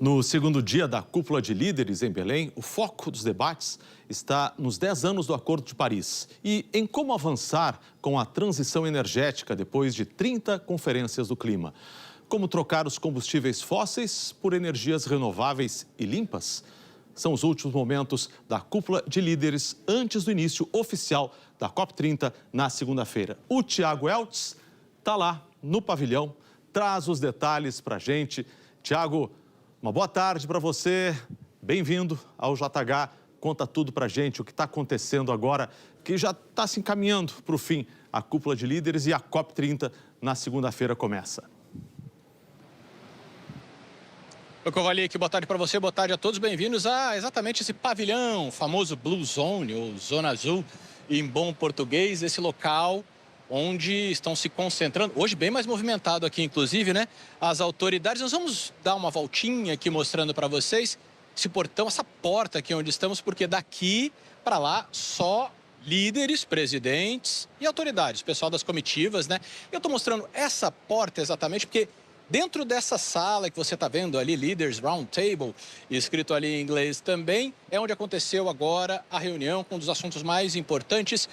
No segundo dia da cúpula de líderes em Belém, o foco dos debates está nos 10 anos do Acordo de Paris e em como avançar com a transição energética depois de 30 conferências do clima. Como trocar os combustíveis fósseis por energias renováveis e limpas? São os últimos momentos da cúpula de líderes antes do início oficial da COP30 na segunda-feira. O Tiago Eltz está lá no pavilhão, traz os detalhes para a gente. Tiago, uma boa tarde para você, bem-vindo ao JH. Conta tudo para a gente, o que está acontecendo agora, que já está se encaminhando para o fim a cúpula de líderes e a COP30 na segunda-feira começa. Eu Covali aqui, boa tarde para você, boa tarde a todos, bem-vindos a exatamente esse pavilhão, o famoso Blue Zone, ou Zona Azul, em bom português, esse local onde estão se concentrando, hoje bem mais movimentado aqui, inclusive, né? As autoridades, nós vamos dar uma voltinha aqui mostrando para vocês esse portão, essa porta aqui onde estamos, porque daqui para lá só líderes, presidentes e autoridades, pessoal das comitivas, né? Eu estou mostrando essa porta exatamente porque dentro dessa sala que você está vendo ali, Leaders Round Table, escrito ali em inglês também, é onde aconteceu agora a reunião com um dos assuntos mais importantes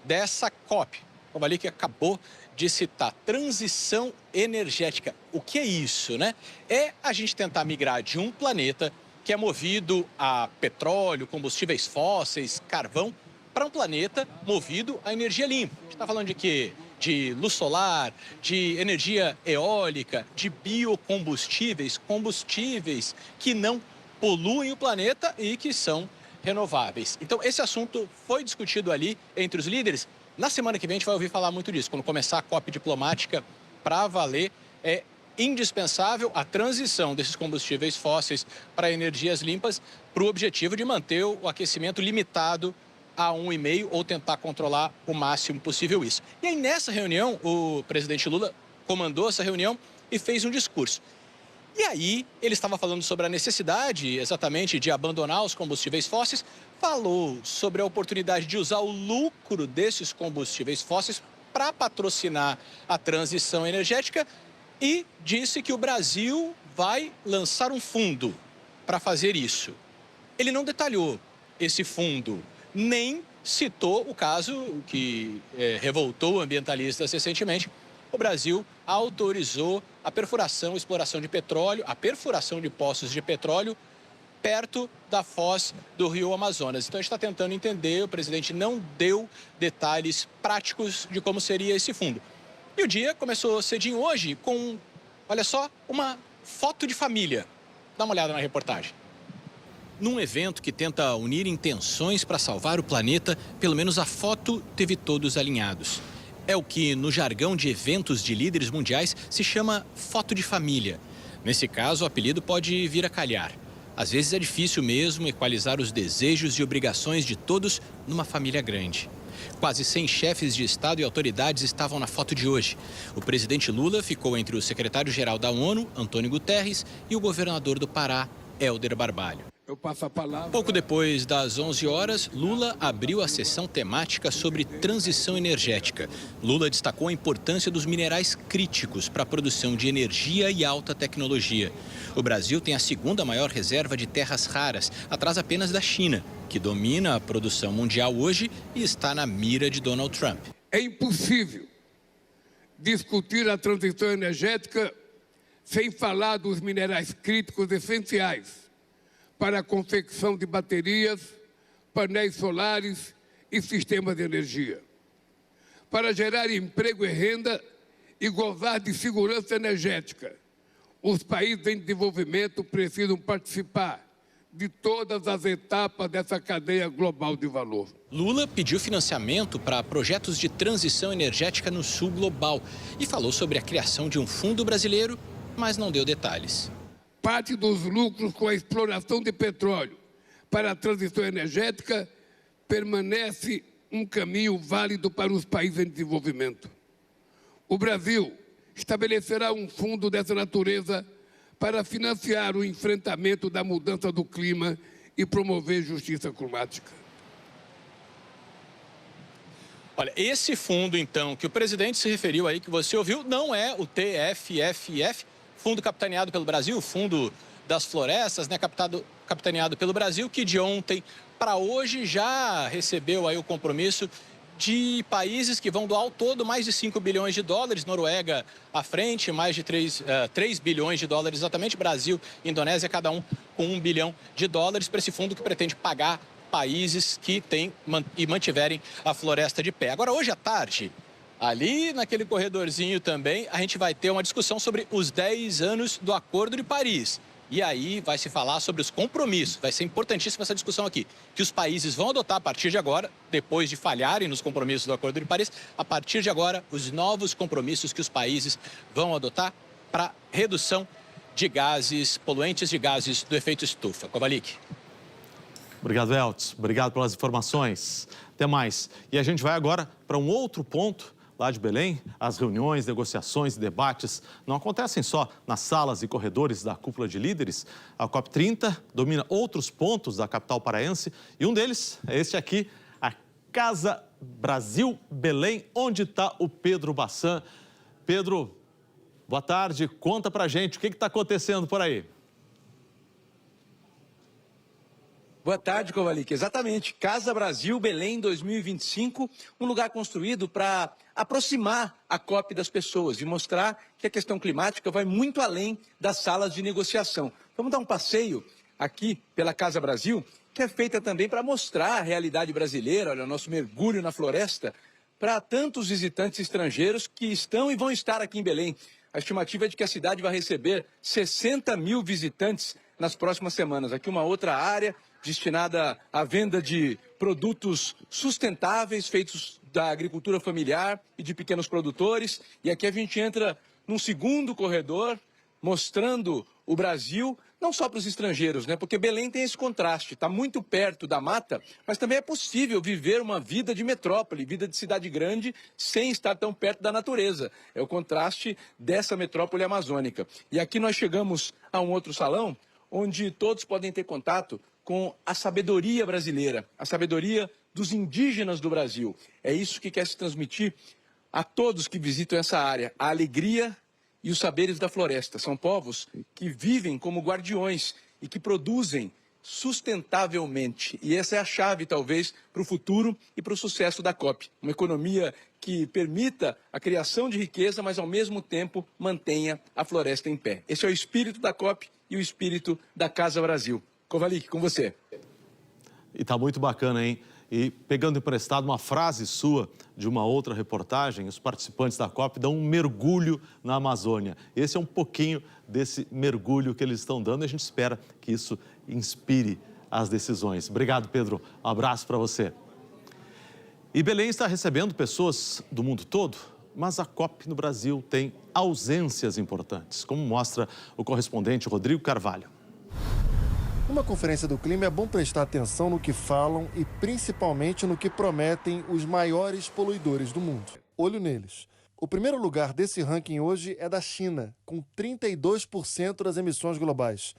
dessa COP. Como ali que acabou de citar, transição energética. O que é isso, né? É a gente tentar migrar de um planeta que é movido a petróleo, combustíveis fósseis, carvão, para um planeta movido a energia limpa. A gente está falando de quê? De luz solar, de energia eólica, de biocombustíveis, combustíveis que não poluem o planeta e que são renováveis. Então, esse assunto foi discutido ali entre os líderes. Na semana que vem a gente vai ouvir falar muito disso. Quando começar a COP diplomática para valer, é indispensável a transição desses combustíveis fósseis para energias limpas para o objetivo de manter o aquecimento limitado a 1,5 ou tentar controlar o máximo possível isso. E aí nessa reunião, o presidente Lula comandou essa reunião e fez um discurso. E aí ele estava falando sobre a necessidade exatamente de abandonar os combustíveis fósseis, falou sobre a oportunidade de usar o lucro desses combustíveis fósseis para patrocinar a transição energética e disse que o Brasil vai lançar um fundo para fazer isso. Ele não detalhou esse fundo, nem citou o caso que revoltou ambientalistas recentemente. O Brasil autorizou a perfuração e exploração de petróleo, a perfuração de poços de petróleo perto da foz do Rio Amazonas. Então, a gente está tentando entender, o presidente não deu detalhes práticos de como seria esse fundo. E o dia começou cedinho hoje com, olha só, uma foto de família. Dá uma olhada na reportagem. Num evento que tenta unir intenções para salvar o planeta, pelo menos a foto teve todos alinhados. É o que, no jargão de eventos de líderes mundiais, se chama foto de família. Nesse caso, o apelido pode vir a calhar. Às vezes é difícil mesmo equalizar os desejos e obrigações de todos numa família grande. Quase 100 chefes de Estado e autoridades estavam na foto de hoje. O presidente Lula ficou entre o secretário-geral da ONU, Antônio Guterres, e o governador do Pará, Hélder Barbalho. Eu passo a palavra. Pouco depois das 11 horas, Lula abriu a sessão temática sobre transição energética. Lula destacou a importância dos minerais críticos para a produção de energia e alta tecnologia. O Brasil tem a segunda maior reserva de terras raras, atrás apenas da China, que domina a produção mundial hoje e está na mira de Donald Trump. É impossível discutir a transição energética sem falar dos minerais críticos essenciais para a confecção de baterias, painéis solares e sistemas de energia. Para gerar emprego e renda e gozar de segurança energética, os países em desenvolvimento precisam participar de todas as etapas dessa cadeia global de valor. Lula pediu financiamento para projetos de transição energética no sul global e falou sobre a criação de um fundo brasileiro, mas não deu detalhes. Parte dos lucros com a exploração de petróleo para a transição energética permanece um caminho válido para os países em desenvolvimento. O Brasil estabelecerá um fundo dessa natureza para financiar o enfrentamento da mudança do clima e promover justiça climática. Olha, esse fundo, então, que o presidente se referiu aí, que você ouviu, não é o TFFF, fundo capitaneado pelo Brasil, fundo das Florestas, né, capitaneado pelo Brasil, que de ontem para hoje já recebeu aí o compromisso de países que vão doar ao todo mais de 5 bilhões de dólares, Noruega à frente, mais de 3 bilhões de dólares exatamente, Brasil e Indonésia, cada um com 1 bilhão de dólares para esse fundo que pretende pagar países que têm e mantiverem a floresta de pé. Agora, hoje à tarde, ali naquele corredorzinho também, a gente vai ter uma discussão sobre os 10 anos do Acordo de Paris. E aí vai se falar sobre os compromissos. Vai ser importantíssima essa discussão aqui, que os países vão adotar a partir de agora, depois de falharem nos compromissos do Acordo de Paris, a partir de agora, os novos compromissos que os países vão adotar para redução de gases poluentes, de gases do efeito estufa. Kovalik. Obrigado, Eltz. Obrigado pelas informações. Até mais. E a gente vai agora para um outro ponto lá de Belém. As reuniões, negociações e debates não acontecem só nas salas e corredores da cúpula de líderes. A COP30 domina outros pontos da capital paraense e um deles é este aqui, a Casa Brasil Belém, onde está o Pedro Bassan. Pedro, boa tarde. Conta pra gente o que está acontecendo por aí. Boa tarde, Kovalik. Exatamente. Casa Brasil Belém 2025, um lugar construído para aproximar a COP das pessoas e mostrar que a questão climática vai muito além das salas de negociação. Vamos dar um passeio aqui pela Casa Brasil, que é feita também para mostrar a realidade brasileira, olha, o nosso mergulho na floresta, para tantos visitantes estrangeiros que estão e vão estar aqui em Belém. A estimativa é de que a cidade vai receber 60 mil visitantes nas próximas semanas. Aqui uma outra área destinada à venda de produtos sustentáveis feitos da agricultura familiar e de pequenos produtores. E aqui a gente entra num segundo corredor, mostrando o Brasil, não só para os estrangeiros, né? Porque Belém tem esse contraste, está muito perto da mata, mas também é possível viver uma vida de metrópole, vida de cidade grande, sem estar tão perto da natureza. É o contraste dessa metrópole amazônica. E aqui nós chegamos a um outro salão, onde todos podem ter contato com a sabedoria brasileira, a sabedoria dos indígenas do Brasil. É isso que quer se transmitir a todos que visitam essa área, a alegria e os saberes da floresta. São povos que vivem como guardiões e que produzem sustentavelmente. E essa é a chave, talvez, para o futuro e para o sucesso da COP. Uma economia que permita a criação de riqueza, mas ao mesmo tempo mantenha a floresta em pé. Esse é o espírito da COP e o espírito da Casa Brasil. Kovalik, com você. E tá muito bacana, hein? E pegando emprestado uma frase sua de uma outra reportagem, os participantes da COP dão um mergulho na Amazônia. Esse é um pouquinho desse mergulho que eles estão dando e a gente espera que isso inspire as decisões. Obrigado, Pedro. Um abraço para você. E Belém está recebendo pessoas do mundo todo, mas a COP no Brasil tem ausências importantes, como mostra o correspondente Rodrigo Carvalho. Numa conferência do clima é bom prestar atenção no que falam e principalmente no que prometem os maiores poluidores do mundo. Olho neles. O primeiro lugar desse ranking hoje é da China, com 32% das emissões globais.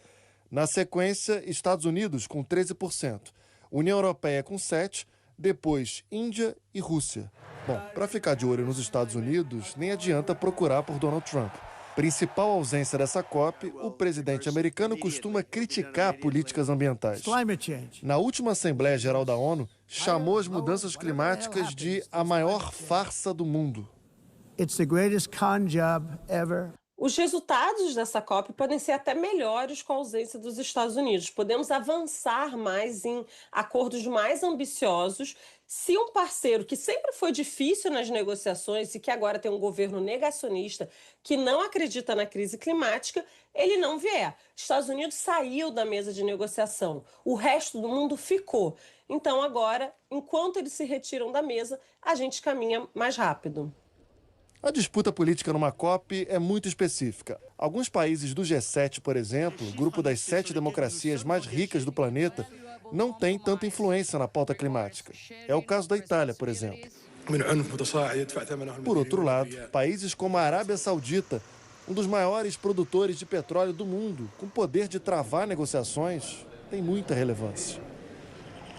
Na sequência, Estados Unidos, com 13%. União Europeia, com 7%. Depois, Índia e Rússia. Bom, para ficar de olho nos Estados Unidos, nem adianta procurar por Donald Trump. Principal ausência dessa COP, o presidente americano costuma criticar políticas ambientais. Na última Assembleia Geral da ONU, chamou as mudanças climáticas de a maior farsa do mundo. Os resultados dessa COP podem ser até melhores com a ausência dos Estados Unidos. Podemos avançar mais em acordos mais ambiciosos se um parceiro que sempre foi difícil nas negociações e que agora tem um governo negacionista que não acredita na crise climática, ele não vier. Estados Unidos saiu da mesa de negociação, o resto do mundo ficou. Então agora, enquanto eles se retiram da mesa, a gente caminha mais rápido. A disputa política numa COP é muito específica. Alguns países do G7, por exemplo, grupo das 7 democracias mais ricas do planeta, não têm tanta influência na pauta climática. É o caso da Itália, por exemplo. Por outro lado, países como a Arábia Saudita, um dos maiores produtores de petróleo do mundo, com poder de travar negociações, tem muita relevância.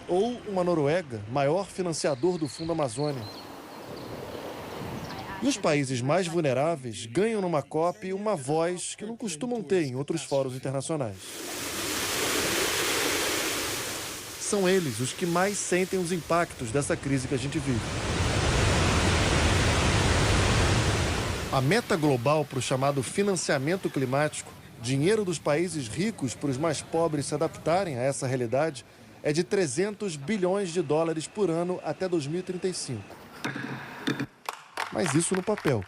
Ou uma Noruega, maior financiador do Fundo Amazônia. E os países mais vulneráveis ganham numa COP uma voz que não costumam ter em outros fóruns internacionais. São eles os que mais sentem os impactos dessa crise que a gente vive. A meta global para o chamado financiamento climático, dinheiro dos países ricos para os mais pobres se adaptarem a essa realidade, é de 300 bilhões de dólares por ano até 2035. Mas isso no papel.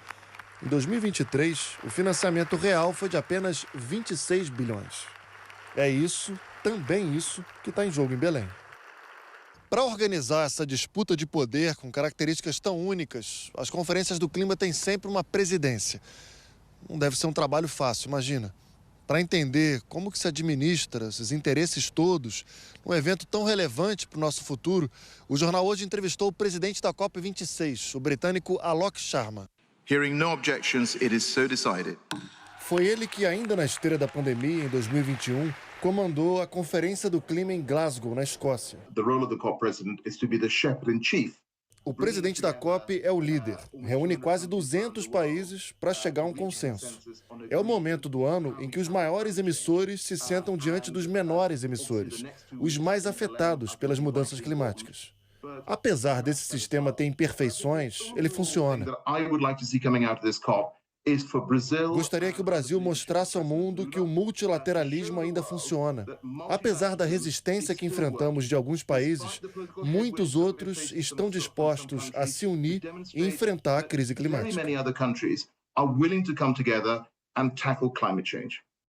Em 2023, o financiamento real foi de apenas 26 bilhões. É isso, também isso, que está em jogo em Belém. Para organizar essa disputa de poder com características tão únicas, as conferências do clima têm sempre uma presidência. Não deve ser um trabalho fácil, imagina. Para entender como que se administra esses interesses todos num evento tão relevante para o nosso futuro, o jornal hoje entrevistou o presidente da COP26, o britânico Alok Sharma. Hearing no objections, it is so decided. Foi ele que, ainda na esteira da pandemia, em 2021, comandou a Conferência do Clima em Glasgow, na Escócia. The role of the COP president is to be the shepherd in chief. O presidente da COP é o líder, reúne quase 200 países para chegar a um consenso. É o momento do ano em que os maiores emissores se sentam diante dos menores emissores, os mais afetados pelas mudanças climáticas. Apesar desse sistema ter imperfeições, ele funciona. Gostaria que o Brasil mostrasse ao mundo que o multilateralismo ainda funciona. Apesar da resistência que enfrentamos de alguns países, muitos outros estão dispostos a se unir e enfrentar a crise climática.